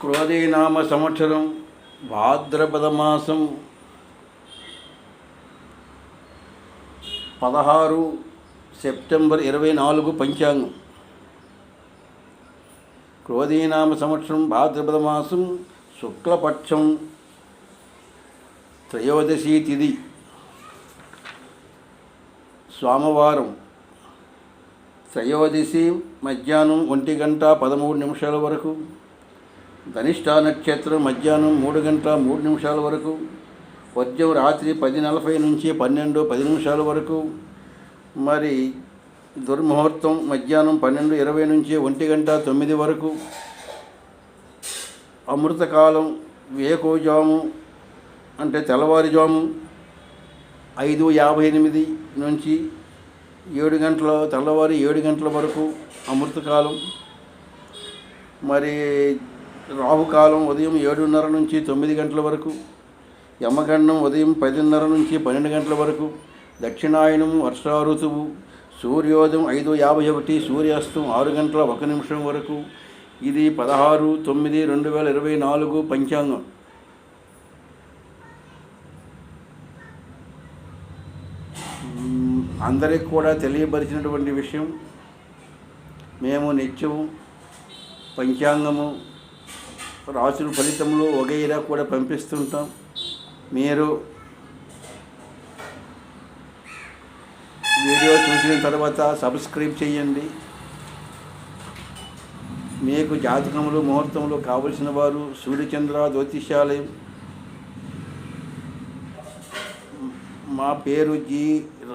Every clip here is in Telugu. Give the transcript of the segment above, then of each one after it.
క్రోధీనామ సంవత్సరం భాద్రపద మాసం 16 సెప్టెంబర్ 24 పంచాంగం. క్రోధీనామ సంవత్సరం భాద్రపద మాసం శుక్లపక్షం త్రయోదశి తిథి సోమవారం. త్రయోదశి మధ్యాహ్నం 1:13 వరకు. ధనిష్ఠా నక్షత్రం మధ్యాహ్నం 3:03 వరకు. వర్జం రాత్రి 10:40 నుంచి 12:10 వరకు. మరి దుర్ముహూర్తం మధ్యాహ్నం 12:20 నుంచి 1:09 వరకు. అమృతకాలం వేకువజాము అంటే తెల్లవారుజాము 5:58 నుంచి 7 గంటల తెల్లవారి 7 గంటల వరకు అమృతకాలం. మరి రాహుకాలం ఉదయం 7:30 నుంచి 9 గంటల వరకు. యమగండం ఉదయం 10:30 నుంచి 12 గంటల వరకు. దక్షిణాయనం వర్షా ఋతువు. సూర్యోదయం 5:51, సూర్యాస్తం 6:01 వరకు. ఇది 16/9/2024 పంచాంగం. అందరికి కూడా తెలియపరిచినటువంటి విషయం, మేము నిత్యం పంచాంగము, రాసుల ఫలితములు వగైరా కూడా పంపిస్తుంటాం. మీరు వీడియో చూసిన తర్వాత సబ్స్క్రైబ్ చేయండి. మీకు జాతకములు ముహూర్తములు కావలసిన వారు సూర్యచంద్ర జ్యోతిష్యాలయం. మా పేరు జి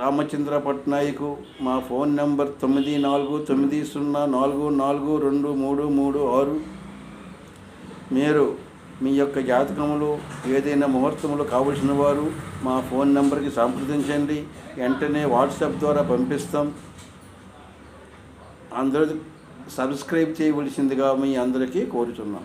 రామచంద్ర పట్నాయకు. మా ఫోన్ నెంబర్ 9490442336. మీరు మీ యొక్క జాతకములు ఏదైనా ముహూర్తములు కావలసిన వారు మా ఫోన్ నెంబర్కి సంప్రదించండి. వెంటనే వాట్సాప్ ద్వారా పంపిస్తాం. అందరూ సబ్స్క్రైబ్ చేయవలసిందిగా మీ అందరికీ కోరుచున్నాం.